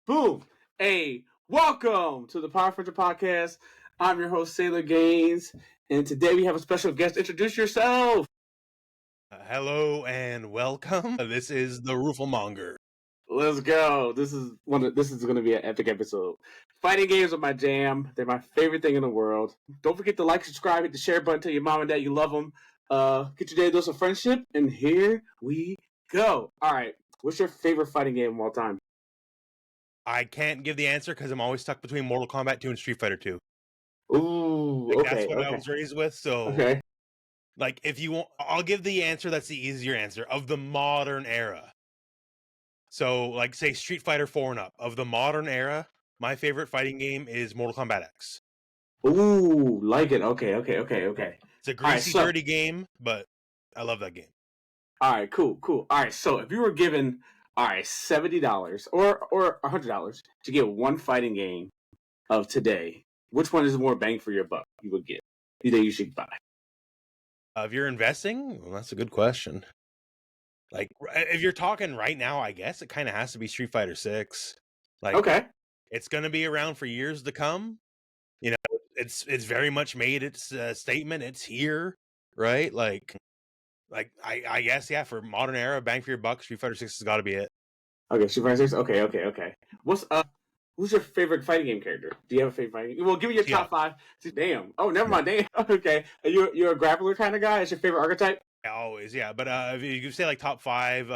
Boom. Hey, welcome to the Power Furniture Podcast. I'm your host, Sailor Gainz, and today we have a special guest. Introduce yourself. Hello and welcome. This is the Rooflemonger. Let's go. This is going to be an epic episode. Fighting games are my jam. They're my favorite thing in the world. Don't forget to like, subscribe, hit the share button, tell your mom and dad you love them. Get your daily dose of friendship, and here we go. All right. What's your favorite fighting game of all time? I can't give the answer because I'm always stuck between Mortal Kombat 2 and Street Fighter 2. Ooh, Like, okay. that's what I was raised with. So, Okay. like, if you want, I'll give the answer that's the easier answer of the modern era. So, like, say Street Fighter 4 and up. Of the modern era, my favorite fighting game is Mortal Kombat X. Ooh, like it. Okay. It's a greasy, dirty game, but I love that game. All right, cool. All right, so if you were given, $70 or $100 to get one fighting game of today, which one is more bang for your buck you would get? That you should buy. If you're investing, well, that's a good question. Like, if you're talking right now, I guess it kind of has to be Street Fighter 6. Like, Okay. It's going to be around for years to come. You know, it's very much made its statement. It's here, right? Like I guess, yeah, for modern era, bang for your buck, Street Fighter 6 has got to be it. Okay, Street Fighter 6. Okay. Who's your favorite fighting game character? Do you have a favorite fighting game? Well, give me your top five. Damn. Oh, never mind. Damn. Okay. You're a grappler kind of guy? Is your favorite archetype? Yeah, always, yeah. But if you say like top five,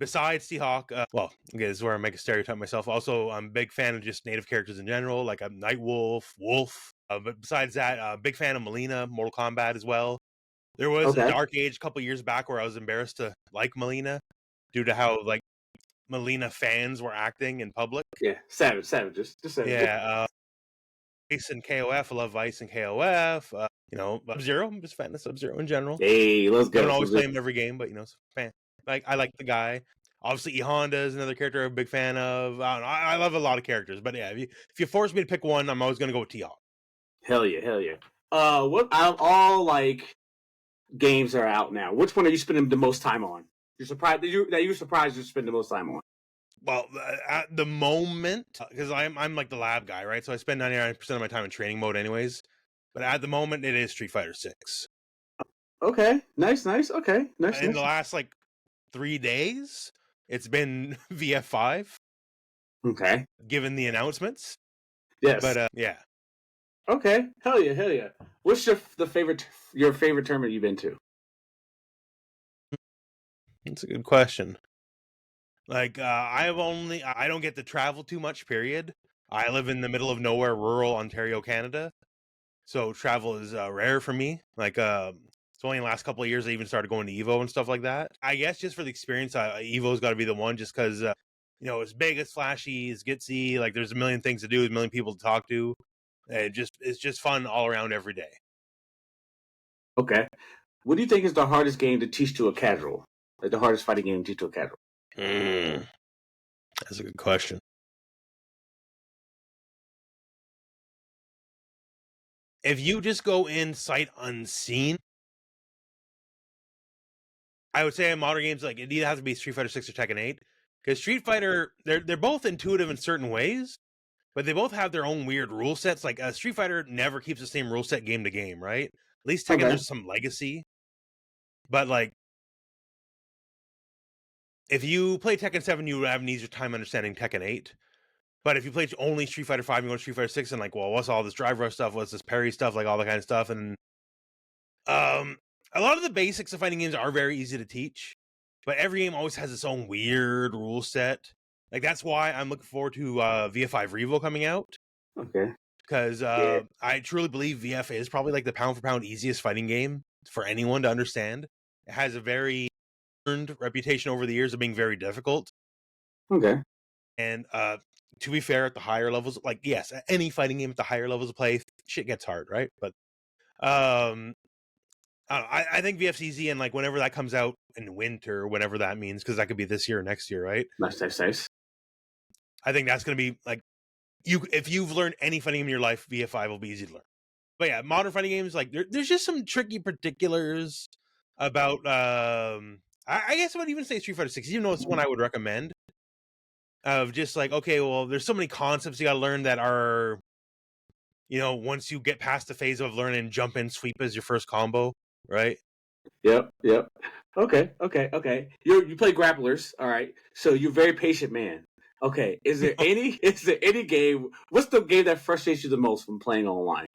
besides Seahawk, well, okay, this is where I make a stereotype myself. Also, I'm a big fan of just native characters in general, like a Nightwolf, Wolf. But besides that, big fan of Melina, Mortal Kombat as well. There was a dark age a couple years back where I was embarrassed to like Melina due to how like Melina fans were acting in public. Yeah, savages. Just savages. Yeah, Vice and KOF. I love Vice and KOF. Sub-Zero. I'm just a fan of Sub-Zero in general. Hey, let's go. I don't always play him every game, but fan. Like I like the guy. Obviously, E Honda is another character I'm a big fan of. I don't know. I love a lot of characters, but yeah, if you force me to pick one, I'm always going to go with T-Hawk. Hell yeah. What out of all like games that are out now, which one are you spending the most time on? You're surprised that you're surprised you spend the most time on. Well, at the moment, because I'm like the lab guy, right? So I spend 99% of my time in training mode, anyways. But at the moment, it is Street Fighter 6. Okay, nice. Okay, nice. In the last like 3 days, it's been VF5. Okay. Given the announcements. Yes. But yeah. Okay. Hell yeah. What's your favorite tournament you've been to? That's a good question. Like, I don't get to travel too much, period. I live in the middle of nowhere, rural Ontario, Canada. So travel is rare for me. Like, it's only in the last couple of years I even started going to EVO and stuff like that. I guess just for the experience, EVO's got to be the one just because, it's big, it's flashy, it's gitsy. Like, there's a million things to do, a million people to talk to. It's just fun all around every day. Okay. What do you think is the hardest game to teach to a casual? Like the hardest fighting game to teach to a casual? That's a good question. If you just go in sight unseen, I would say in modern games, like it either has to be Street Fighter 6 or Tekken 8. Because Street Fighter, they're both intuitive in certain ways, but they both have their own weird rule sets. Like Street Fighter never keeps the same rule set game to game, right? At least Tekken, there's some legacy. But like, if you play Tekken 7, you would have an easier time understanding Tekken 8. But if you play only Street Fighter 5, you go to Street Fighter 6 and like, well, what's all this drive rush stuff? What's this parry stuff? Like all that kind of stuff. And a lot of the basics of fighting games are very easy to teach, but every game always has its own weird rule set. Like that's why I'm looking forward to VF5 Revo coming out. Okay. Because I truly believe VF is probably like the pound for pound easiest fighting game for anyone to understand. It has a very earned reputation over the years of being very difficult. Okay. And to be fair, at the higher levels, like yes, any fighting game at the higher levels of play, shit gets hard, right? But I think VF's easy, and like whenever that comes out in winter, whenever that means, because that could be this year or next year, right? Nice. I think that's going to be like if you've learned any fighting game in your life, VF5 will be easy to learn. But yeah, modern fighting games, like there's just some tricky particulars about. I guess I would even say Street Fighter 6, even though it's one I would recommend. of just like, okay, well, there's so many concepts you got to learn that are, once you get past the phase of learning jump in sweep as your first combo, right? Yep, yep. Okay. You play grapplers, all right. So you're a very patient man. Okay. Is there any game? What's the game that frustrates you the most from playing online?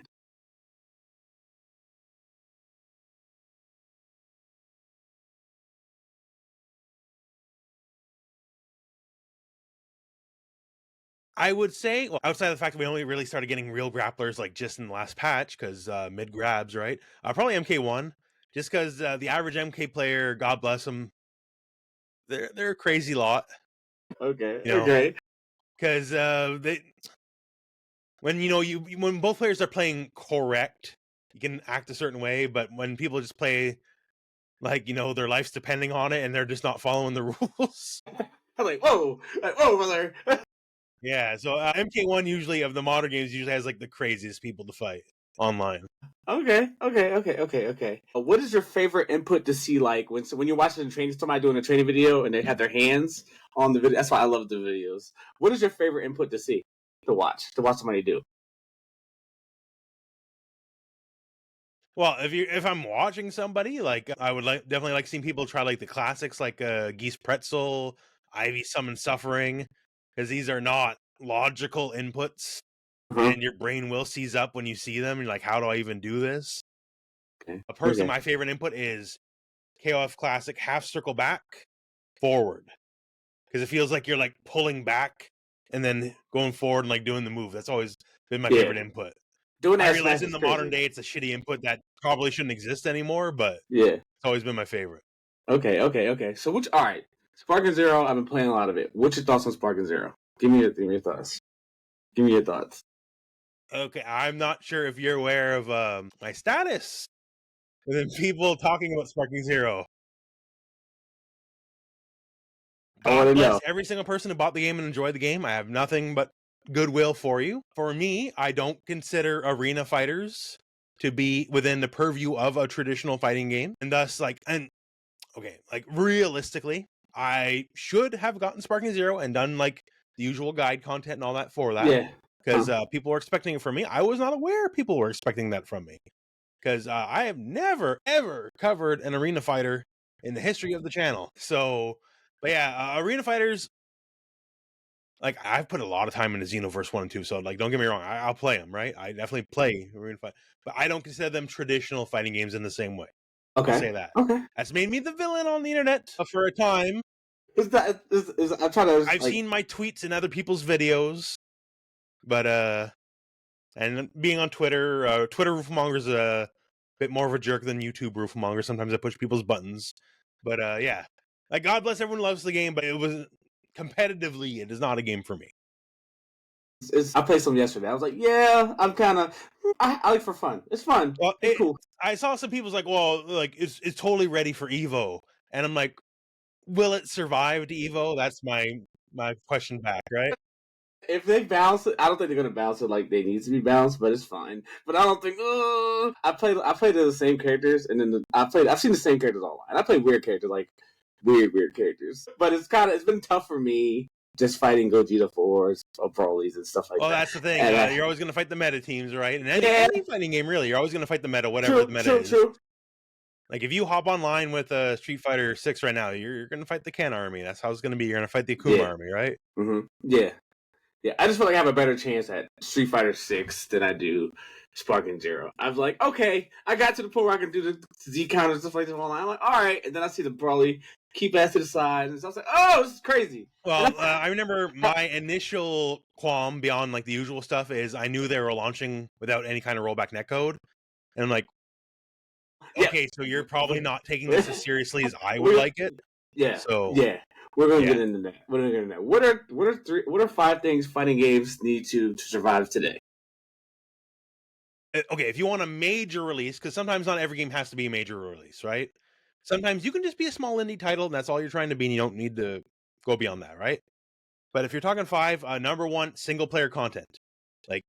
I would say, well, outside of the fact that we only really started getting real grapplers like just in the last patch, because mid grabs, right? Probably MK1, just because the average MK player, God bless them, they're a crazy lot, Okay, you know, okay. because they when when both players are playing correct, you can act a certain way, but when people just play like their life's depending on it and they're just not following the rules. I'm like, whoa, brother. Yeah, so MK1 usually of the modern games usually has like the craziest people to fight online. Okay. What is your favorite input to see? Like when you're watching a training, somebody doing a training video and they have their hands on the video. That's why I love the videos. What is your favorite input to see, to watch somebody do? Well, if I'm watching somebody, like I would definitely like seeing people try like the classics like Geese Pretzel, Ivy Summon Suffering, because these are not logical inputs Uh-huh. and your brain will seize up when you see them. You're like, how do I even do this? Okay. My favorite input is KOF Classic half circle back forward, because it feels like you're like pulling back and then going forward and like doing the move. That's always been my Yeah. favorite input. Doing I that realize smash in is the modern crazy. day it's a shitty input that probably shouldn't exist anymore, but Yeah. it's always been my favorite. Okay. So all right. Sparking Zero, I've been playing a lot of it. What's your thoughts on Sparking Zero? Give me your thoughts. Give me your thoughts. Okay, I'm not sure if you're aware of my status within people talking about Sparking Zero. I want God to bless know. every single person who bought the game and enjoyed the game. I have nothing but goodwill for you. For me, I don't consider arena fighters to be within the purview of a traditional fighting game. And thus, realistically, I should have gotten Sparking Zero and done like the usual guide content and all that for that. Yeah. Because people were expecting it from me. I was not aware people were expecting that from me. Because I have never, ever covered an arena fighter in the history of the channel. So, but yeah, arena fighters, like I've put a lot of time into Xenoverse 1 and 2. So, like, don't get me wrong, I'll play them, right? I definitely play arena fight, but I don't consider them traditional fighting games in the same way. I'll Okay. say that. Okay. That's made me the villain on the internet for a time. I'm trying to I've like. seen my tweets in other people's videos, but and being on Twitter, Twitter Rooflemonger's a bit more of a jerk than YouTube Rooflemonger. Sometimes I push people's buttons, but yeah, like God bless everyone loves the game, but it was competitively, it is not a game for me. I played some yesterday. I was like, yeah, I'm kind of. I like for fun. It's fun. Well, It's cool. I saw some people's like, well, like it's totally ready for Evo, and I'm like, will it survive to Evo? That's my question back, right? If they bounce it, I don't think they're gonna bounce it like they need to be bounced, but it's fine. But I don't think. I played the same characters, and then I've seen the same characters all and I play weird characters, like weird characters. But it's been tough for me just fighting Gogeta 4s or Broly's and stuff like Well, that. that's the thing. And You're always going to fight the meta teams, right? And yeah, any fighting game, really, you're always going to fight the meta, whatever the meta is. true. Like if you hop online with Street Fighter 6 right now, you're going to fight the Ken army. That's how it's going to be. You're going to fight the Akuma army, right? Yeah. I just feel like I have a better chance at Street Fighter 6 than I do Sparking Zero. I was like, okay, I got to the point where I can do the Z counter and stuff like that online. I'm like, all right, and then I see the Broly keep ass to the side, and so I was like, oh, this is crazy. Well, I remember my initial qualm beyond like the usual stuff is I knew they were launching without any kind of rollback netcode, and I'm like, okay, so you're probably not taking this as seriously as I would like it. Yeah. So We're gonna get into that. What are 5 things fighting games need to survive today? Okay, if you want a major release, because sometimes not every game has to be a major release, right? Sometimes you can just be a small indie title, and that's all you're trying to be, and you don't need to go beyond that, right? But if you're talking 5, number 1, single player content. Like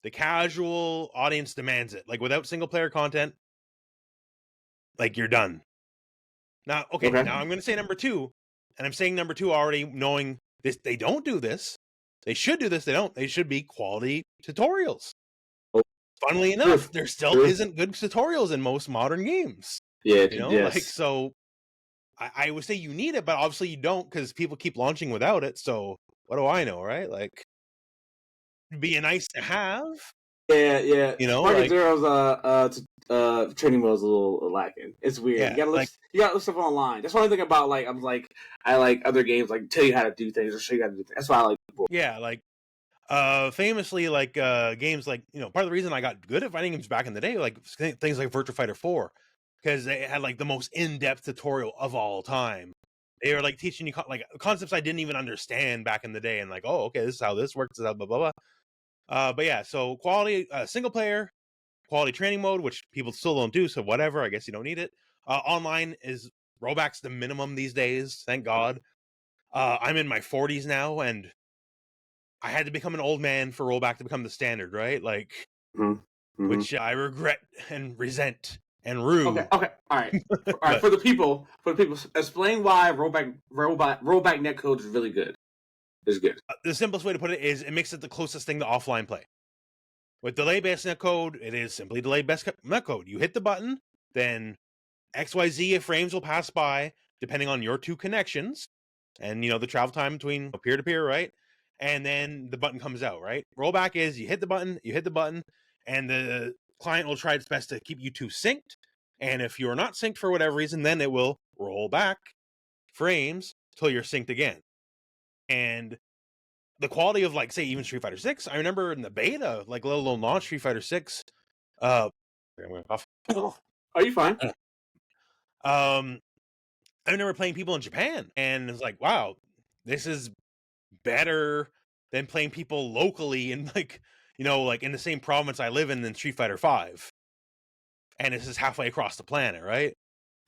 the casual audience demands it. Like without single player content, like you're done. Now, okay, now I'm going to say number 2, and I'm saying number 2 already knowing They don't do this. They should do this. They don't. They should be quality tutorials. Oh, Funnily true, enough, there still true. isn't good tutorials in most modern games. Yeah, You know, yes. like, so I would say you need it, but obviously you don't, because people keep launching without it. So what do I know, right? Like, it'd be a nice to have. Yeah. You know, Market like, Zero's training mode is a little lacking. It's weird. yeah, You gotta look. like, You gotta look stuff online. That's one thing about like I like other games like tell you how to do things or show you how to do things. That's why I like people. yeah, like, famously, like, games like, you know, part of the reason I got good at fighting games back in the day, like things like Virtua Fighter 4, because they had like the most in-depth tutorial of all time. They were like teaching you like concepts I didn't even understand back in the day, and like, oh, okay, this is how this works, this is how blah blah blah. But yeah, so quality single player, quality training mode, which people still don't do, so whatever, I guess you don't need it. Online is rollback's the minimum these days, thank God. I'm in my 40s now, and I had to become an old man for rollback to become the standard, right? Like, which I regret and resent and rue. Okay, all right. For the people, explain why rollback netcode is really good. It's good. The simplest way to put it is it makes it the closest thing to offline play. With delay-based netcode, it is simply delay-based netcode. You hit the button, then XYZ frames will pass by, depending on your two connections, and, you know, the travel time between peer-to-peer, right? And then the button comes out, right? Rollback is you hit the button, and the client will try its best to keep you two synced. And if you're not synced for whatever reason, then it will roll back frames till you're synced again. And the quality of, like, say, even Street Fighter 6, I remember in the beta, like, let alone launch Street Fighter 6, I'm going off. Are you fine? I remember playing people in Japan, and it's like, wow, this is better than playing people locally in, like, you know, like in the same province I live in than Street Fighter 5. And this is halfway across the planet, right?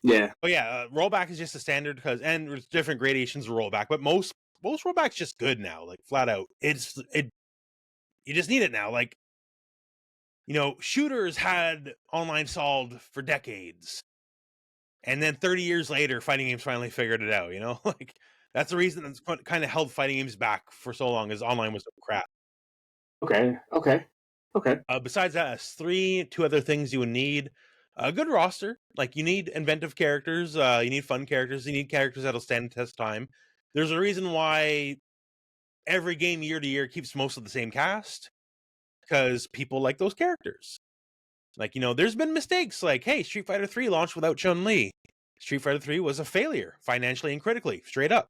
Yeah. But yeah, rollback is just a standard, and there's different gradations of rollback, but most rollback's just good now, like, flat out. You just need it now. Like, you know, shooters had online solved for decades. And then 30 years later, fighting games finally figured it out, you know? Like, that's the reason that's kind of held fighting games back for so long, is online was so crap. Okay. Besides that, two other things you would need. A good roster. Like, you need inventive characters, you need fun characters, you need characters that'll stand the test of time. There's a reason why every game year to year keeps most of the same cast, because people like those characters. Like, you know, there's been mistakes, like, hey, Street Fighter 3 launched without Chun-Li. Street Fighter 3 was a failure, financially and critically, straight up.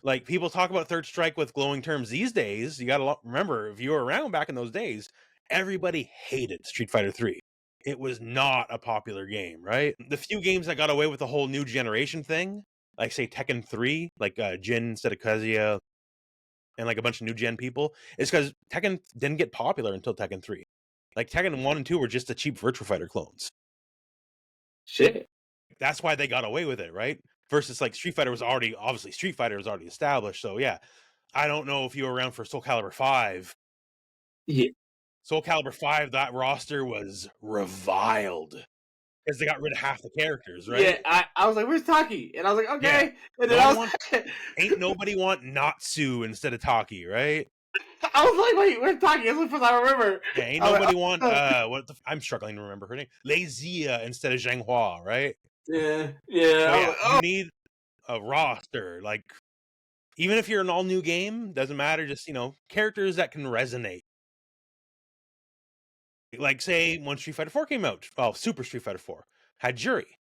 Like, people talk about Third Strike with glowing terms these days. You gotta remember, if you were around back in those days, everybody hated Street Fighter 3. It was not a popular game, right? The few games that got away with the whole new generation thing, like, say, Tekken 3, like Jin instead of Kazuya, and like a bunch of new gen people, is because Tekken didn't get popular until Tekken 3. Like, Tekken 1 and 2 were just the cheap Virtua Fighter clones. Shit. That's why they got away with it, right? Versus, like, Street Fighter was already established. So yeah, I don't know if you were around for Soul Calibur 5. Yeah. Soul Calibur 5, that roster was reviled because they got rid of half the characters, right? Yeah, I was like, "Where's Taki?" And I was like, "Okay." Yeah. And then Ain't nobody want Natsu instead of Taki, right? I was like, "Wait, where's Taki?" That's the first I remember. Yeah, ain't nobody want I'm struggling to remember her name. Leizia instead of Zheng Hua, right? Yeah. So yeah, Like, oh. you need a roster. Like, even if you're an all new game, doesn't matter. Just, you know, characters that can resonate. Like, say, when Street Fighter 4 came out, Super Street Fighter 4 had Juri.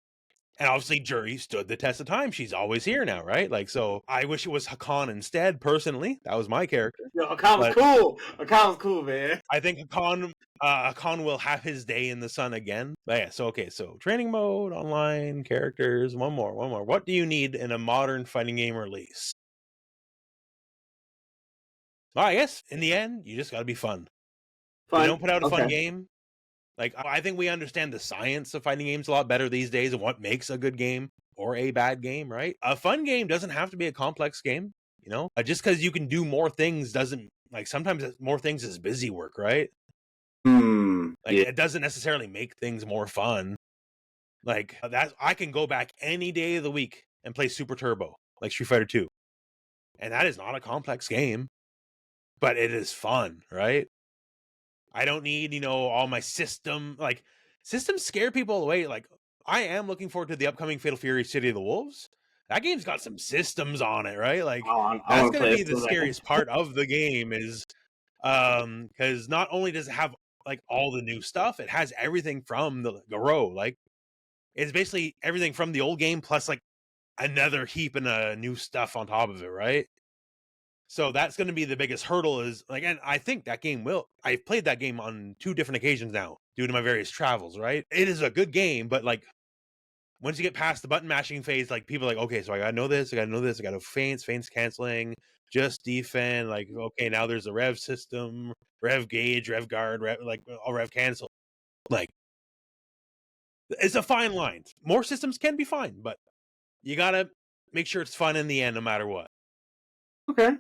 And obviously, Juri stood the test of time. She's always here now, right? Like, so I wish it was Hakan instead, personally. That was my character. Yo, Hakan was cool. Hakan was cool, man. I think Hakan will have his day in the sun again. But yeah, so training mode, online, characters, one more. What do you need in a modern fighting game release? Well, I guess in the end, you just got to be fun. If you don't put out a fun game, like, I think we understand the science of fighting games a lot better these days and what makes a good game or a bad game, right? A fun game doesn't have to be a complex game, you know? Just because you can do more things doesn't, like, sometimes more things is busy work, right? Like, it doesn't necessarily make things more fun. Like, that I can go back any day of the week and play Super Turbo, like Street Fighter 2. And that is not a complex game, but it is fun, right? I don't need, all my system. Like, systems scare people away. Like, I am looking forward to the upcoming Fatal Fury City of the Wolves. That game's got some systems on it, right? Like, I that's want to going to play be it the so bad. scariest part of the game is, because not only does it have, like, all the new stuff, it has everything from the row. Like, it's basically everything from the old game plus, like, another heap of new stuff on top of it, right? So that's going to be the biggest hurdle is like, and I think that game I've played that game on 2 different occasions now due to my various travels, right? It is a good game, but like once you get past the button mashing phase, like people are like, okay, so I gotta know this, I gotta know this, I gotta feints canceling, just defend, like, okay, now there's a rev system, rev gauge, rev guard, like all rev cancel. Like, it's a fine line. More systems can be fine, but you gotta make sure it's fun in the end, no matter what. Okay.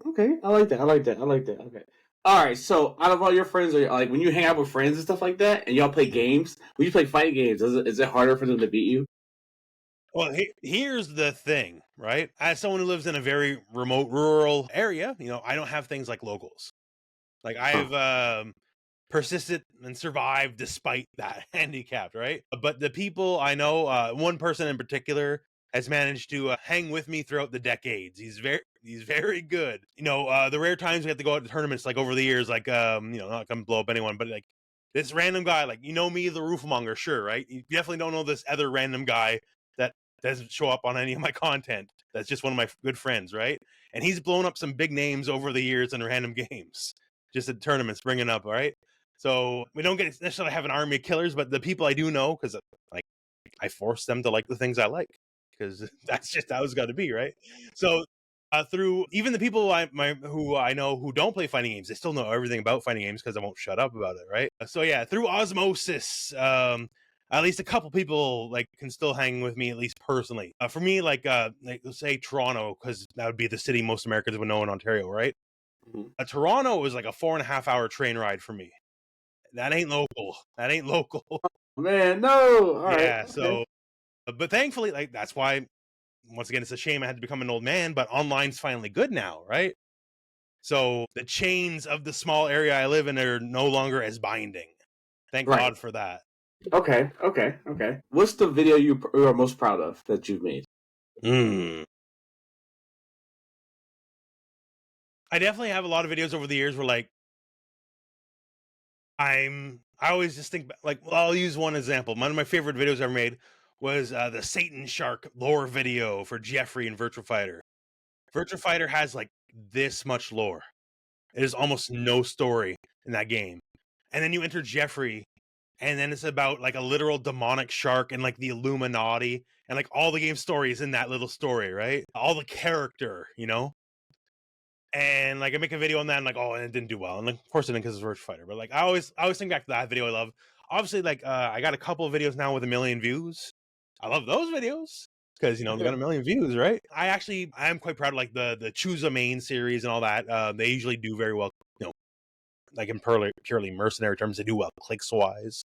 Okay. I like that. Okay. All right. So, out of all your friends, are like when you hang out with friends and stuff like that, and y'all play games, when you play fighting games, is it harder for them to beat you? Well, here's the thing, right? As someone who lives in a very remote rural area, I don't have things like locals. Like Huh. I've persisted and survived despite that handicap, right? But the people I know, one person in particular has managed to hang with me throughout the decades. He's very good. The rare times we have to go out to tournaments, like over the years, like not gonna blow up anyone, but like this random guy, like me, the Rooflemonger, sure, right? You definitely don't know this other random guy that doesn't show up on any of my content. That's just one of my good friends, right? And he's blown up some big names over the years in random games, just at tournaments, bringing up, all right? So we don't get necessarily have an army of killers, but the people I do know, because like I force them to like the things I like, because that's just how it's got to be, right? So through even the people who I know who don't play fighting games, they still know everything about fighting games because I won't shut up about it, right? So yeah, through osmosis, at least a couple people like can still hang with me, at least personally. For me, like let's say Toronto, because that would be the city most Americans would know in Ontario, right? Mhm. Toronto was like a 4.5 hour train ride for me. That ain't local. That ain't local. Man, no. All right. Yeah. Okay. So, but thankfully, like that's why. Once again, it's a shame I had to become an old man, but online's finally good now, right? So the chains of the small area I live in are no longer as binding. Thank Right. God for that. Okay. What's the video you are most proud of that you've made? I definitely have a lot of videos over the years where like I always just think like, well, I'll use one example. One of my favorite videos I ever made was the Satan Shark lore video for Jeffrey in Virtua Fighter. Virtua Fighter has like this much lore. There's almost no story in that game. And then you enter Jeffrey, and then it's about like a literal demonic shark and like the Illuminati, and like all the game story is in that little story, right? All the character. And like I make a video on that, and like, oh, and it didn't do well, and like, of course it didn't because it's Virtua Fighter. But like I always think back to that video I love. Obviously, like I got a couple of videos now with 1 million views. I love those videos because they got 1 million views, right? I am quite proud of like the Choose a Main series and all that. They usually do very well, like in purely mercenary terms, they do well clicks wise.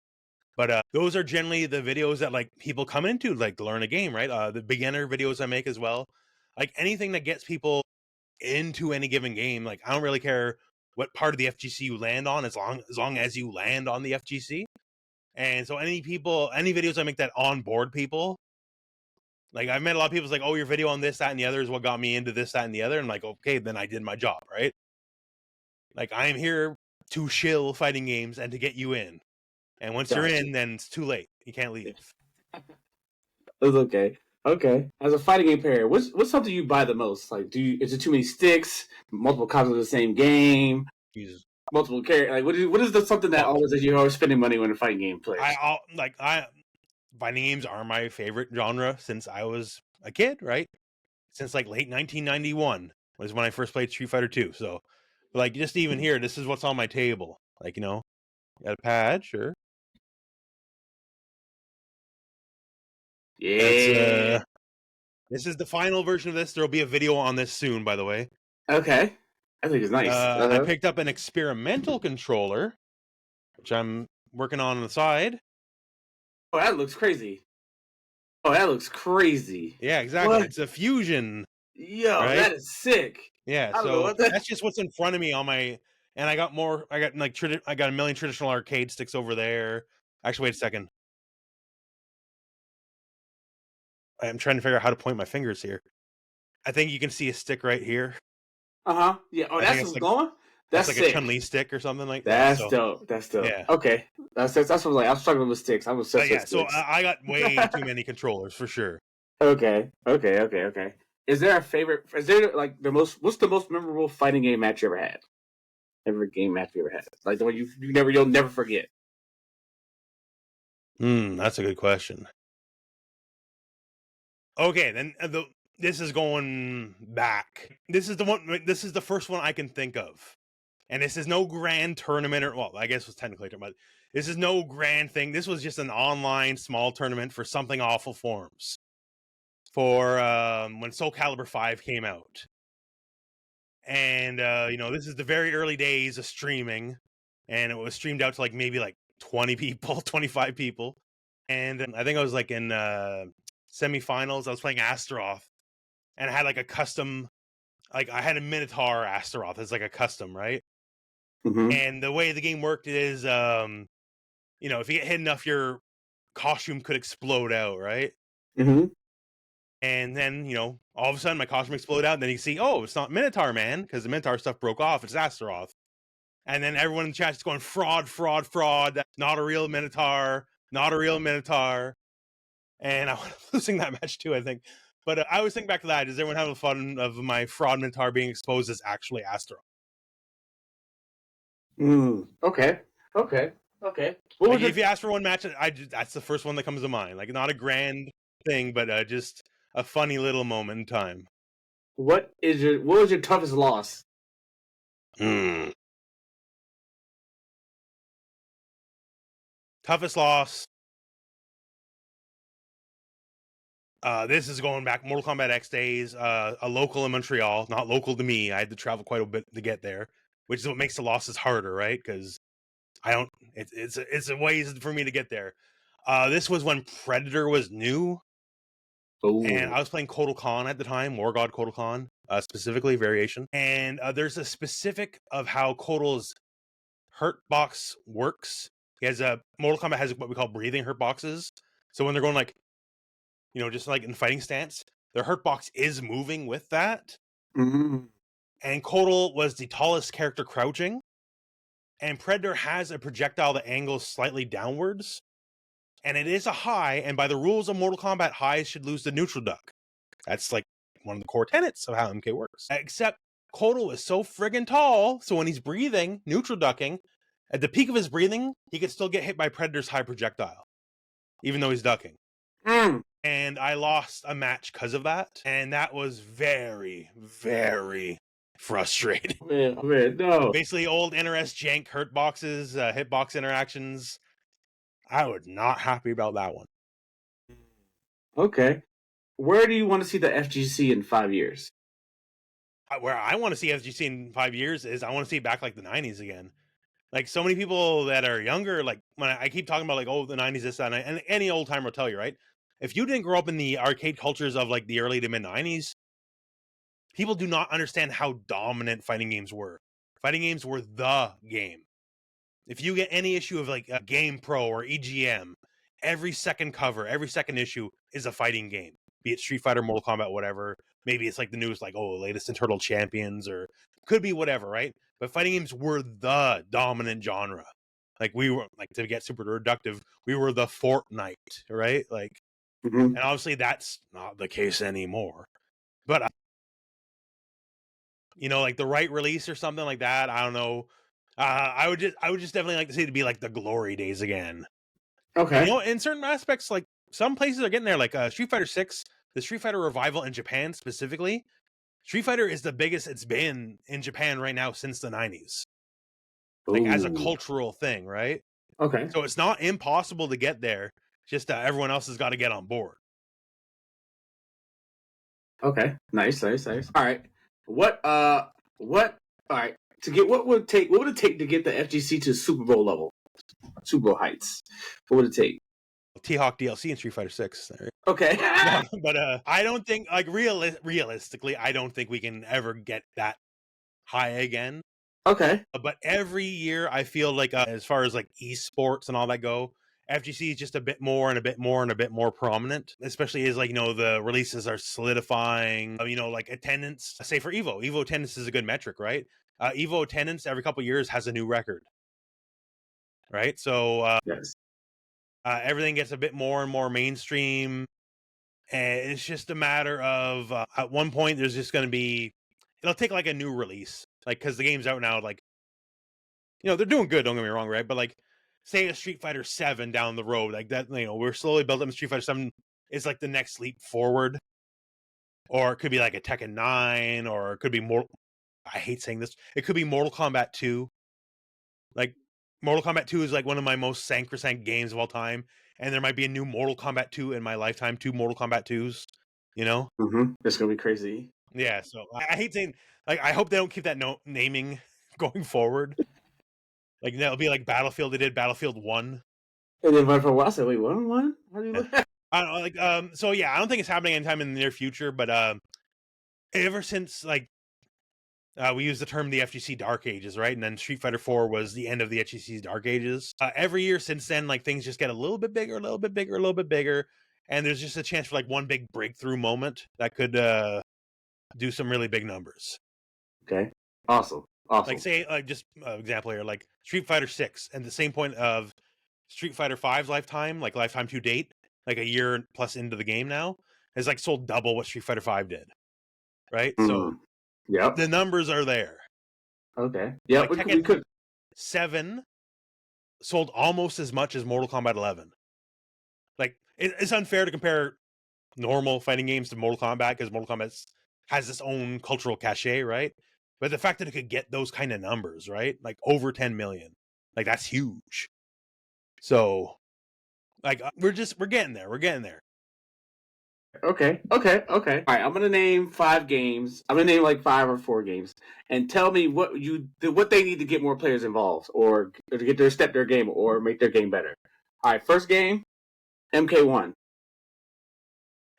But those are generally the videos that like people come into like to learn a game, right? The beginner videos I make as well, like anything that gets people into any given game. Like I don't really care what part of the FGC you land on, as long as you land on the FGC. And so any videos I make that onboard people, like I've met a lot of people like, oh, your video on this, that, and the other is what got me into this, that, and the other. And I'm like, okay, then I did my job, right? Like I am here to shill fighting games and to get you in. And once you're Gotcha. in, then it's too late. You can't leave. It's okay. Okay. As a fighting game player, what's something you buy the most? Like, is it too many sticks? Multiple copies of the same game? Jesus Multiple characters? Like, what is the something that fuck. always that you're always spending money when a fighting game players? Fighting games are my favorite genre since I was a kid, right? Since like late 1991 was when I first played Street Fighter 2. So, like, just even here, this is what's on my table. Like, got a pad, sure. That's Yeah. this is the final version of this. There'll be a video on this soon, by the way. Okay. I think it's nice. I picked up an experimental controller, which I'm working on the side. Oh, that looks crazy. Oh, that looks crazy. Yeah, exactly. What? It's a fusion Yo, right? that is sick. Yeah, I don't know so what that. that's just what's in front of me on my. And I got more. I got like I got a million traditional arcade sticks over there. Actually, wait a second. I'm trying to figure out how to point my fingers here. I think you can see a stick right here. Yeah. Oh, I think that's it's what's like going. That's a sick. Chun-Li stick or something like that. That's So dope. That's dope. yeah, Okay, that's what I was like. I'm struggling with sticks. I'm obsessed with yeah. So sticks. I got way too many controllers for sure. Okay. Is there a favorite? Is there like the most? What's the most memorable fighting game match you ever had? Every game match you ever had, like the one you'll never forget. That's a good question. Okay, then this is going back. This is the one. This is the first one I can think of, and this is no grand tournament or well, I guess it was technically a tournament. But this is no grand thing. This was just an online small tournament for Something Awful Forms for when Soul Calibur 5 came out, and this is the very early days of streaming, and it was streamed out to like maybe like 20 people, 25 people, and I think I was like in semifinals. I was playing Astaroth, and I had like a custom, like I had a Minotaur Astaroth as like a custom, right? Mm-hmm. And the way the game worked is, if you get hit enough, your costume could explode out, right? Mm-hmm. And then, all of a sudden my costume exploded out, and then you see, oh, it's not Minotaur Man, because the Minotaur stuff broke off, it's Astaroth. And then everyone in the chat is going, fraud, fraud, fraud, that's not a real Minotaur, not a real Minotaur. And I was losing that match too, I think. But I always think back to that. Does everyone have the fun of my fraud Minotaur being exposed as actually Astaroth? Okay. Like, if you ask for one match, that's the first one that comes to mind. Like, not a grand thing, but just a funny little moment in time. What was your toughest loss? Toughest loss. This is going back Mortal Kombat X days. A local in Montreal, not local to me. I had to travel quite a bit to get there, which is what makes the losses harder, right? Because I don't. It's a ways for me to get there. This was when Predator was new. Ooh. And I was playing Kotal Khan at the time, War God Kotal Khan, specifically variation. And there's a specific of how Kotal's hurt box works. He has Mortal Kombat has what we call breathing hurt boxes. So when they're going like, just like in fighting stance, their hurt box is moving with that. Mm-hmm. And Kotal was the tallest character crouching. And Predator has a projectile that angles slightly downwards. And it is a high, and by the rules of Mortal Kombat, highs should lose the neutral duck. That's like one of the core tenets of how MK works. Except Kotal is so friggin' tall, so when he's breathing, neutral ducking, at the peak of his breathing, he could still get hit by Predator's high projectile, even though he's ducking. And I lost a match because of that, and that was very, very frustrating. Man, no. Basically, old NRS jank hurt boxes, hitbox interactions. I was not happy about that one. Okay. Where do you want to see the FGC in 5 years? Where I want to see FGC in 5 years is I want to see it back like the 90s again. Like, so many people that are younger, like when I keep talking about like, oh, the 90s, this, that, and any old timer will tell you, right? If you didn't grow up in the arcade cultures of like the early to mid 90s, people do not understand how dominant fighting games were. Fighting games were the game. If you get any issue of like a Game Pro or EGM, every second cover, every second issue is a fighting game. Be it Street Fighter, Mortal Kombat, whatever. Maybe it's like the newest, like, oh, latest in Turtle Champions, or could be whatever, right? But fighting games were the dominant genre. Like, we were, like, to get super reductive, we were the Fortnite, right? Like, and obviously that's not the case anymore. But, like the right release or something like that, I don't know. I would just definitely like to see it be like the glory days again. Okay. And, in certain aspects, like some places are getting there, like Street Fighter 6, the Street Fighter revival in Japan specifically. Street Fighter is the biggest it's been in Japan right now since the 90s. Like, as a cultural thing, right? Okay. So it's not impossible to get there. Just everyone else has got to get on board. Okay. Nice. All right. What all right. What would it take to get the FGC to Super Bowl level? Super Bowl heights. What would it take? T-Hawk DLC in Street Fighter 6. Okay. No, but I don't think, like, realistically, I don't think we can ever get that high again. Okay. But every year, I feel like as far as like esports and all that go, FGC is just a bit more and a bit more and a bit more prominent, especially as, like, the releases are solidifying. Like attendance. Say for Evo attendance is a good metric, right? Evo attendance every couple of years has a new record, right? So Yes. everything gets a bit more and more mainstream, and it's just a matter of at one point there's just going to be, it'll take like a new release, like, because the game's out now, like, they're doing good, don't get me wrong, right? But like, say a Street Fighter 7 down the road, like that, we're slowly building Street Fighter 7 is like the next leap forward. Or it could be like a Tekken 9, or it could be more, I hate saying this, it could be Mortal Kombat 2. Like, Mortal Kombat 2 is like one of my most sacrosanct games of all time, and there might be a new Mortal Kombat 2 in my lifetime, 2 Mortal Kombat 2s, It's gonna be crazy. Yeah, so I hate saying, like, I hope they don't keep that naming going forward. Like, that'll be like Battlefield. They did Battlefield 1. And then for a while, I said, "Wait, what? How do you look?" I don't know, like, so yeah, I don't think it's happening anytime in the near future. But ever since, like, we use the term the FGC Dark Ages, right? And then Street Fighter 4 was the end of the FGC's Dark Ages. Every year since then, like, things just get a little bit bigger, a little bit bigger, a little bit bigger, and there's just a chance for like one big breakthrough moment that could do some really big numbers. Okay, awesome. Like, say, like, just example here, like Street Fighter 6, and the same point of Street Fighter 5's lifetime, like lifetime to date, like a year plus into the game now, has like sold double what Street Fighter 5 did, right? So yep, the numbers are there. Okay, yeah, like, we could. 7 sold almost as much as Mortal Kombat 11. Like, it's unfair to compare normal fighting games to Mortal Kombat, because Mortal Kombat has its own cultural cachet, right? But the fact that it could get those kind of numbers, right? Like over 10 million, like, that's huge. So, like, we're getting there. We're getting there. Okay. All right, I'm gonna name 5 games. I'm gonna name like 5 or 4 games, and tell me what they need to get more players involved, or to get their game, or make their game better. All right, first game, MK1.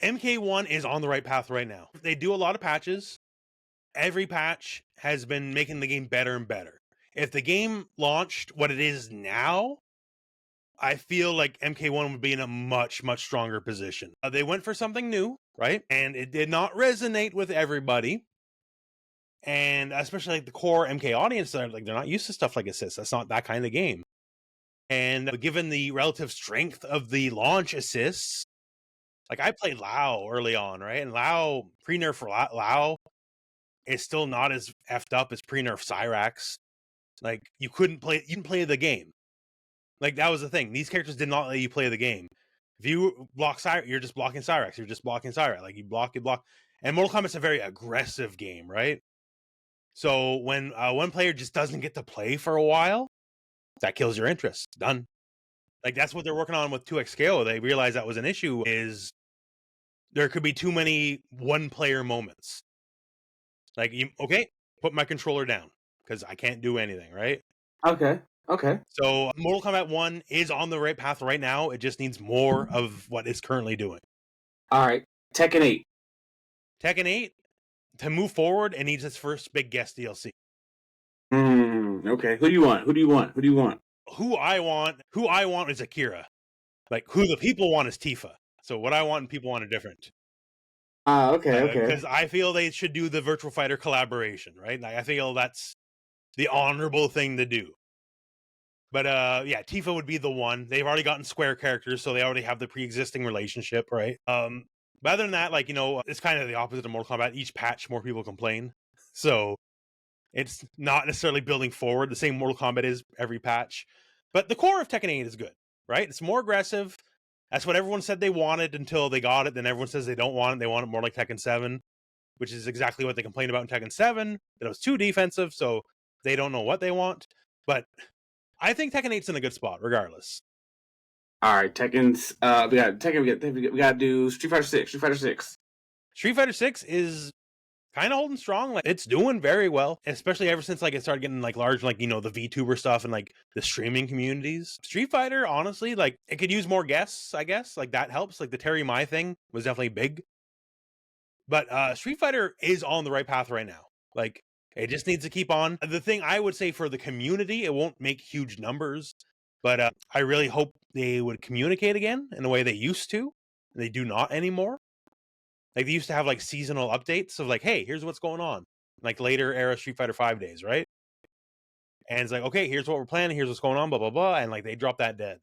MK1 is on the right path right now. They do a lot of patches. Every patch has been making the game better and better. If the game launched what it is now, I feel like MK1 would be in a much, much stronger position. They went for something new, right? And it did not resonate with everybody. And especially like the core MK audience, they're not used to stuff like assist. That's not that kind of game. And given the relative strength of the launch assists, like, I played Lao early on, right? And Lao, pre-nerf for Lao is still not as effed up as pre-nerf Cyrax. Like, you didn't play the game. Like, that was the thing. These characters did not let you play the game. If you block Cyrax, you're just blocking Cyrax. You're just blocking Cyrax. Like, you block. And Mortal Kombat's a very aggressive game, right? So when one player just doesn't get to play for a while, that kills your interest. Done. Like, that's what they're working on with 2XKO. They realized that was an issue, is there could be too many one-player moments. Like, put my controller down, because I can't do anything, right? Okay. So Mortal Kombat 1 is on the right path right now. It just needs more of what it's currently doing. All right, Tekken 8. Tekken 8, to move forward, it needs its first big guest DLC. Okay. Who do you want? Who I want is Akira. Like, who the people want is Tifa. So what I want and people want are different. Okay. Because I feel they should do the Virtual Fighter collaboration, right? Like, I feel that's the honorable thing to do. But yeah, Tifa would be the one. They've already gotten Square characters, so they already have the pre-existing relationship, right? But other than that, like, it's kind of the opposite of Mortal Kombat. Each patch, more people complain. So it's not necessarily building forward. The same Mortal Kombat is every patch. But the core of Tekken 8 is good, right? It's more aggressive. That's what everyone said they wanted until they got it. Then everyone says they don't want it. They want it more like Tekken 7, which is exactly what they complained about in Tekken 7, that it was too defensive, so they don't know what they want. But I think Tekken 8's in a good spot, regardless. All right, Tekken's. We got Tekken. We got to do Street Fighter 6. Street Fighter 6 is kind of holding strong. Like, it's doing very well, especially ever since like it started getting like large, like, you know, the VTuber stuff and like the streaming communities. Street Fighter, honestly, like it could use more guests, I guess. Like that helps. Like the Terry Mai thing was definitely big. But Street Fighter is on the right path right now. Like it just needs to keep on. The thing I would say for the community, it won't make huge numbers, but I really hope they would communicate again in the way they used to. They do not anymore. Like they used to have like seasonal updates of like, hey, here's what's going on. Like later era Street Fighter 5 days, right? And it's like, okay, here's what we're planning, here's what's going on, blah, blah, blah. And like they dropped that dead.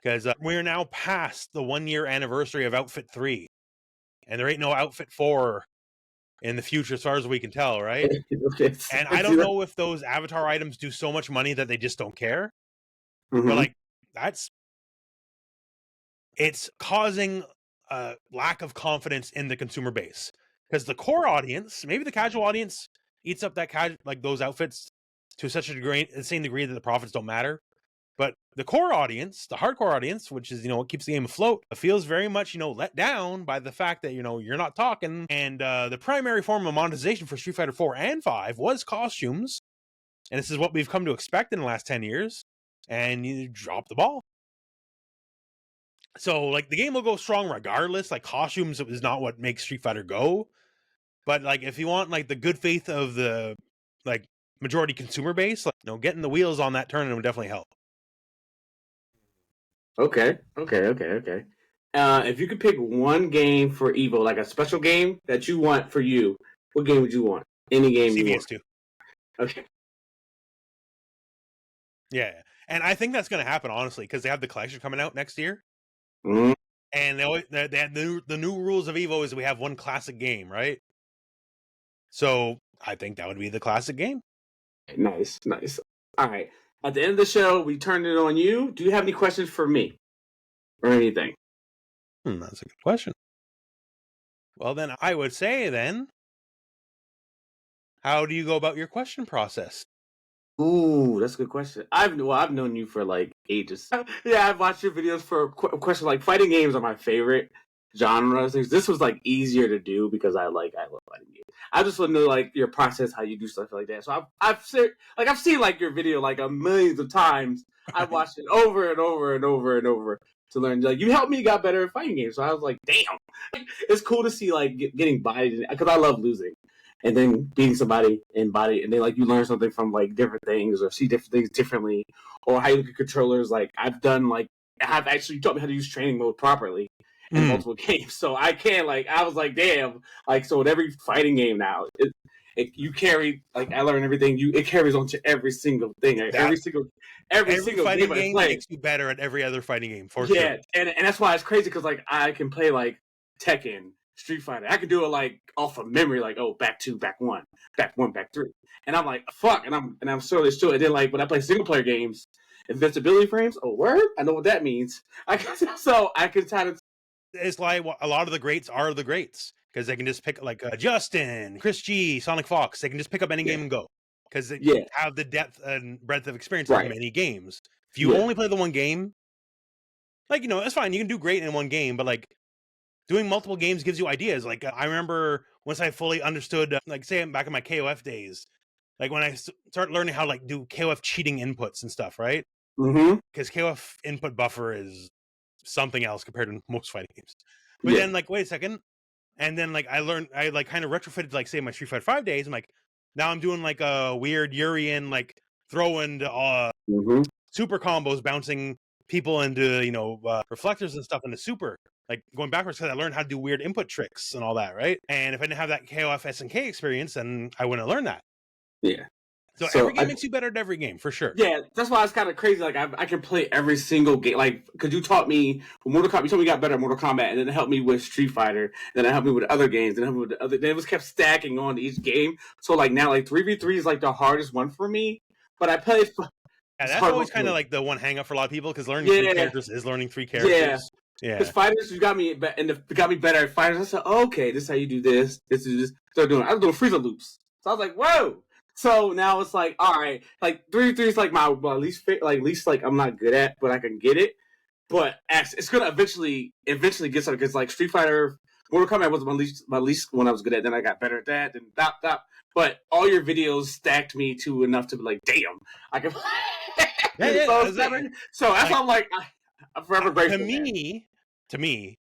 Because we're now past the 1 year anniversary of Outfit 3. And there ain't no Outfit 4 in the future as far as we can tell, right? And I don't know if those avatar items do so much money that they just don't care. But like it's causing a lack of confidence in the consumer base. Because the core audience, maybe the casual audience, eats up that like those outfits to such a degree, the same degree that the profits don't matter. But the core audience, the hardcore audience, which is, you know, what keeps the game afloat, feels very much, you know, let down by the fact that, you know, you're not talking. And the primary form of monetization for Street Fighter 4 and 5 was costumes. And this is what we've come to expect in the last 10 years. And you drop the ball. So, like, the game will go strong regardless. Like, costumes is not what makes Street Fighter go. But, like, if you want, like, the good faith of the, like, majority consumer base, like, you know, getting the wheels on that turn would definitely help. Okay. If you could pick one game for Evo, like a special game that you want for you, what game would you want? Any game you want. CVS2. Okay. Yeah. And I think that's going to happen, honestly, because they have the collection coming out next year. Mm-hmm. And they have the new rules of Evo is we have one classic game, right? So I think that would be the classic game. Nice. All right. At the end of the show, we turn it on you. Do you have any questions for me or anything? That's a good question. Well, then I would say then, how do you go about your question process? Ooh, that's a good question. I've known you for like ages. Yeah, I've watched your videos for questions. Like fighting games are my favorite genre. This was like easier to do because I love fighting games. I just want to know like your process, how you do stuff like that. So I've seen like your video like a millions of times. I've watched it over and over and over and over to learn. Like you helped me got better at fighting games. So I was like, damn, it's cool to see like getting bodied because I love losing. And then beating somebody in body, and then like you learn something from like different things or see different things differently, or how you look at controllers. Like I've actually taught me how to use training mode properly in multiple games, so I can I was like, damn, like so in every fighting game now, you carry like I learn everything. It carries on to every single thing, every single fighting game makes you better at every other fighting game for sure. Yeah, and that's why it's crazy because like I can play like Tekken, Street Fighter. I can do it like off of memory, like back 2, back 1, back 1, back 3, and I'm like fuck, and I'm slowly still. And then like when I play single player games, invincibility frames. Oh word, I know what that means. I can kind of. It's like a lot of the greats are the greats because they can just pick like Justin, Chris G, Sonic Fox. They can just pick up any game and go because they have the depth and breadth of experience in many games. If you only play the one game, like you know, it's fine. You can do great in one game, but like doing multiple games gives you ideas. Like I remember once I fully understood, like say back in my KOF days, like when I started learning how to like do KOF cheating inputs and stuff, right? Because KOF input buffer is something else compared to most fighting games. But then like, wait a second. And then like I like kind of retrofitted like say my Street Fighter 5 days. I'm like, now I'm doing like a weird Urian, like throwing super combos, bouncing people into, you know, reflectors and stuff into super. Like going backwards because I learned how to do weird input tricks and all that, right? And if I didn't have that KOF SNK experience, then I wouldn't have learned that. Yeah. So every game makes you better at every game, for sure. Yeah, that's why it's kind of crazy. Like I can play every single game. Like, because you taught me for Mortal Kombat, you told me you got better at Mortal Kombat, and then it helped me with Street Fighter, then it helped me with other games, then it helped me with the other. Then it was kept stacking on to each game. So like now, like 3v3 is like the hardest one for me. But I played. Yeah, that's always kind of like the one hang up for a lot of people because learning 3 characters is learning 3 characters. Yeah. Because fighters, you got me better at fighters. I said, okay, this is how you do this. This is this. I was doing Frieza loops. So I was like, whoa. So now it's like, all right, like 3v3 is like my least I'm not good at, but I can get it. But it's gonna eventually get something because like Street Fighter Mortal Kombat was my least one I was good at. Then I got better at that. Then stop. But all your videos stacked me to enough to be like, damn, I can. So that's why I'm like, I'm forever grateful. To me,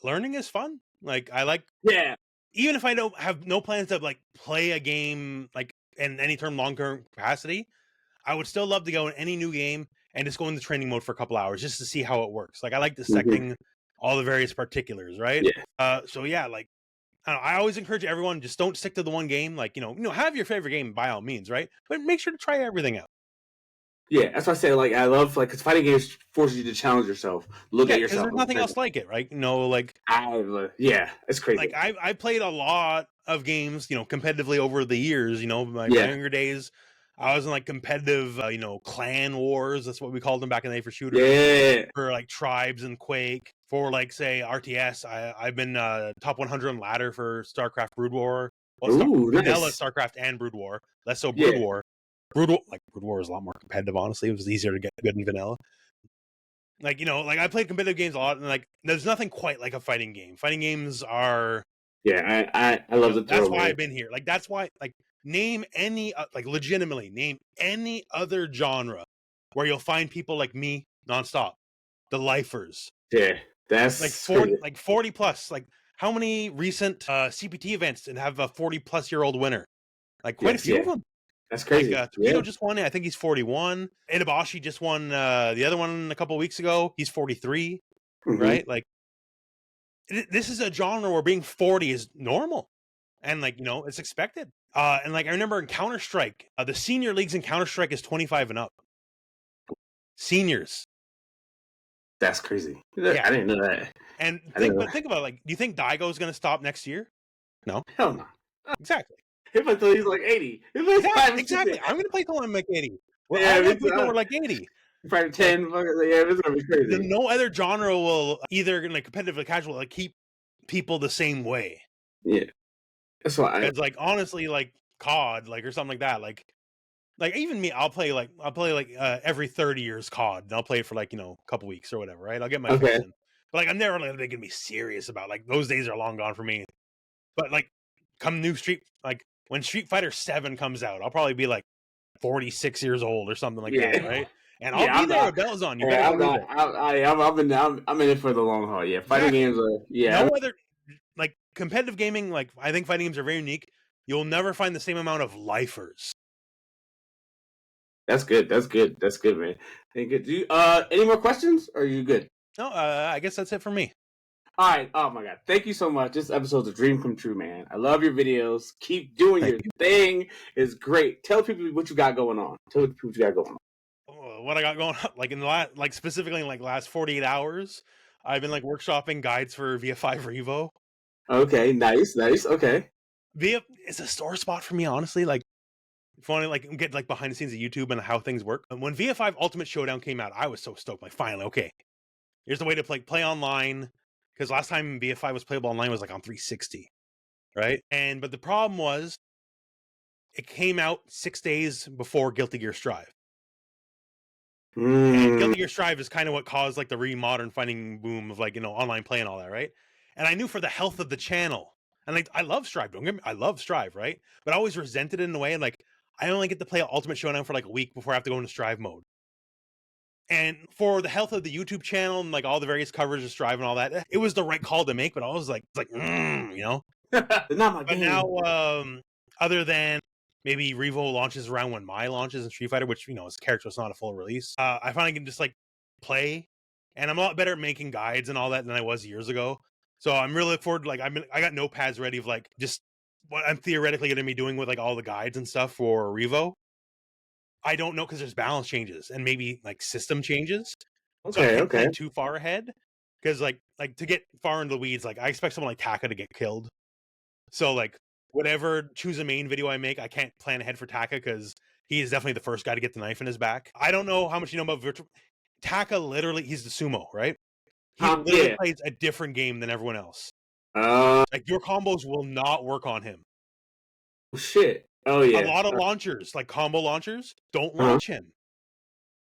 learning is fun. Like I like, yeah. Even if I don't have no plans to like play a game like in any long term capacity, I would still love to go in any new game and just go in the training mode for a couple hours just to see how it works. Like I like dissecting all the various particulars, right? Yeah. So yeah, like I always encourage everyone, just don't stick to the one game. Like have your favorite game by all means, right? But make sure to try everything out. Yeah, that's why I say like I love because fighting games forces you to challenge yourself, look at yourself. There's nothing else like it, right? It's crazy. Like I played a lot of games, competitively over the years. My younger days, I was in like competitive, clan wars. That's what we called them back in the day for shooters. Yeah. For like tribes and Quake. For like say RTS, I've been top 100 on ladder for StarCraft Brood War. Well, vanilla StarCraft and Brood War. Less so Brood War. Brood War is a lot more competitive, honestly. It was easier to get good in vanilla. Like, I played competitive games a lot, and like there's nothing quite like a fighting game. Fighting games are I love the that's why I've been here. Like that's why name any legitimately name any other genre where you'll find people like me nonstop. The lifers. Yeah. That's like 40 plus. Like how many recent CPT events and have a 40+ year old winner? Like quite a few of them. That's crazy. Like Torpedo just won it. I think he's 41. Inabashi just won the other one a couple weeks ago. He's 43. Right? Like this is a genre where being 40 is normal. And like, it's expected. And like I remember in Counter-Strike, the senior leagues in Counter-Strike is 25 and up. Seniors. That's crazy. I didn't know that. And think about it, like, do you think Daigo is going to stop next year? No. Hell no. Exactly. If I thought he's like 80. Exactly. I'm going to play till I'm like 80. We're like 80. Probably 10. It's going to be crazy. No other genre will either like competitive or casual like keep people the same way. Yeah. That's why it's like honestly like COD like or something like that like even me I'll play every 30 years COD and I'll play it for like a couple weeks or whatever, right? I'll get my fix in. But like I'm never really gonna be serious about like those days are long gone for me. But like come new when Street Fighter 7 comes out, I'll probably be like 46 years old or something like that, right? And I'll be there with bells on. You better believe it. I'm in it for the long haul. Yeah, fighting games are no other like competitive gaming. Like I think fighting games are very unique. You'll never find the same amount of lifers. That's good. That's good, man. Thank you. Do you, any more questions? Or are you good? No, I guess that's it for me. All right. Oh my God. Thank you so much. This episode's a dream come true, man. I love your videos. Keep doing your thing. It's great. Tell people what you got going on. What I got going on, like in the last, like specifically in like last 48 hours, I've been like workshopping guides for VF5 Revo. Okay, nice. Okay. It's a sore spot for me, honestly. Like, if I want to like get like behind the scenes of YouTube and how things work. And when VF5 Ultimate Showdown came out, I was so stoked. Like, finally, okay, here's the way to play online. Because last time VF5 was playable online was like on 360, right? But the problem was, it came out 6 days before Guilty Gear Strive. And Guilty Gear Strive is kind of what caused like the modern fighting boom of like online play and all that, right? And I knew for the health of the channel, and like I love Strive, don't get me, I love Strive, right? But I always resented it in a way, and like I only get to play Ultimate Showdown for like a week before I have to go into Strive mode. And for the health of the YouTube channel and like all the various coverage of Strive and all that, it was the right call to make. But I was like, Not my game. But now, other than maybe Revo launches around when Mai launches in Street Fighter, which is character, it's not a full release. I finally can just like play, and I'm a lot better at making guides and all that than I was years ago. So I'm really looking forward to like I got notepads ready of like just what I'm theoretically going to be doing with like all the guides and stuff for Revo. I don't know because there's balance changes and maybe like system changes. So I can't plan too far ahead because like to get far into the weeds, like I expect someone like Taka to get killed. So like whatever choose a main video I make, I can't plan ahead for Taka because he is definitely the first guy to get the knife in his back. I don't know how much you know about virtual Taka. Literally, he's the sumo, right? He literally plays a different game than everyone else. Like your combos will not work on him. Shit. Oh yeah. A lot of launchers, like combo launchers, don't launch him.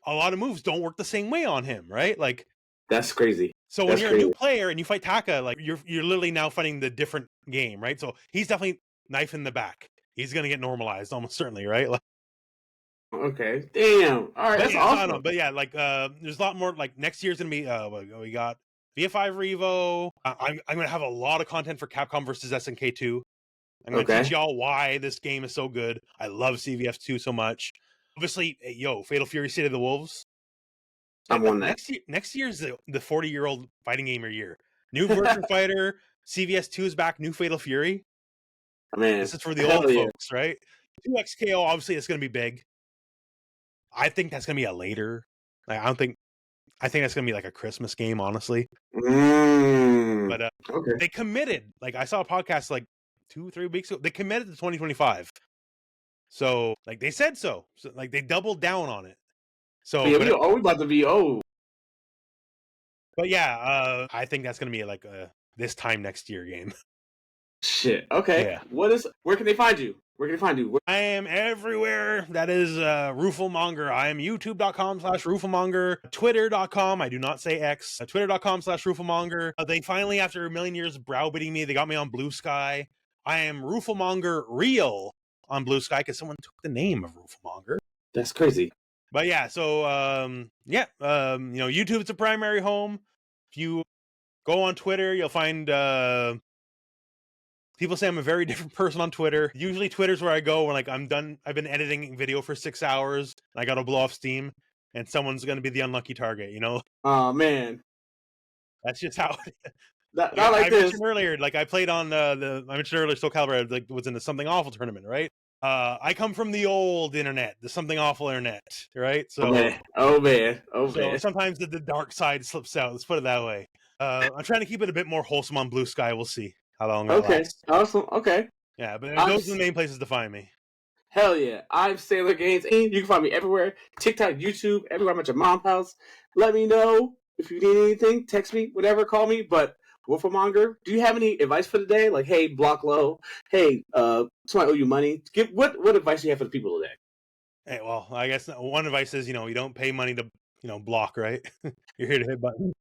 A lot of moves don't work the same way on him, right? Like That's crazy. So when you're a new player and you fight Taka, like you're literally now fighting the different game, right? So he's definitely knife in the back. He's gonna get normalized almost certainly, right? Like, okay, damn. All right, that's awesome. I don't know, but yeah, like there's a lot more. Like next year's gonna be we got VF5 Revo. I'm gonna have a lot of content for Capcom versus SNK 2. I'm gonna teach y'all why this game is so good. I love CVF 2 so much. Obviously, Fatal Fury City of the Wolves. I'm on that. Next year's the 40-year-old fighting gamer year. New Virtua Fighter, CVS 2 is back, new Fatal Fury. Man, this is for the old folks, right? 2XKO, obviously, it's going to be big. I think that's going to be a later. Like, I think that's going to be like a Christmas game, honestly. But they committed. Like, I saw a podcast like 2-3 weeks ago. They committed to 2025. So, like, they said so. Like, they doubled down on it. So, yeah, we about to be old. But yeah, I think that's going to be like a this time next year game. Shit. Okay. Yeah. Where can they find you? Where can they find you? I am everywhere. That is Rooflemonger. I am youtube.com/Rooflemonger, twitter.com. I do not say X. Twitter.com/Rooflemonger. They finally, after a million years of browbeating me, they got me on Blue Sky. I am Rooflemonger Real on Blue Sky because someone took the name of Rooflemonger. That's crazy. But yeah, so YouTube's a primary home. If you go on Twitter, you'll find people say I'm a very different person on Twitter. Usually Twitter's where I go when like I'm done. I've been editing video for 6 hours and I got to blow off steam and someone's going to be the unlucky target, you know? Oh man. That's just how it is. I mentioned earlier, like I played on I mentioned earlier, Soul Calibur, like was in the Something Awful tournament, right? I come from the old internet, the Something Awful internet, right? So, oh man. So sometimes the dark side slips out. Let's put it that way. I'm trying to keep it a bit more wholesome on Blue Sky. We'll see how long that lasts. Awesome. Okay. Yeah, but those are the main places to find me. Hell yeah. I'm Sailor Gainz. You can find me everywhere. TikTok, YouTube, everywhere. I'm at your mom's house. Let me know if you need anything. Text me, whatever, call me. But Rooflemonger, do you have any advice for the day? Like, hey, block low. Hey, somebody owe you money. What advice do you have for the people today? Hey, well, I guess one advice is, you don't pay money to, block, right? You're here to hit buttons.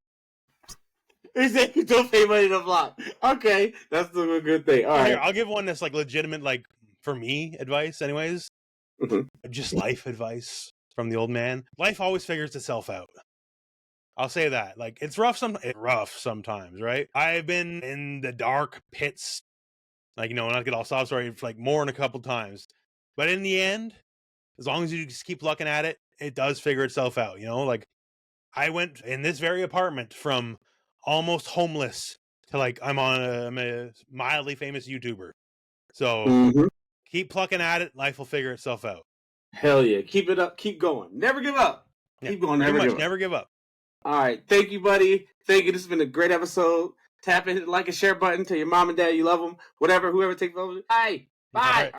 He said you don't pay money to block. Okay, that's a good thing. All right. Here, I'll give one that's like legitimate, like for me, advice. Anyways, just life advice from the old man. Life always figures itself out. I'll say that. Like it's rough sometimes, right? I've been in the dark pits, like not to get all sob story, like more than a couple times, but in the end, as long as you just keep looking at it, it does figure itself out. Like I went in this very apartment from almost homeless to like I'm a mildly famous YouTuber. So keep plucking at it. Life will figure itself out. Hell yeah. Keep it up. Keep going. Never give up. Keep going. Never give up. All right. Thank you, buddy. Thank you. This has been a great episode. Tap in, hit the like and share button. Tell your mom and dad you love them. Whoever takes over. Bye. Bye.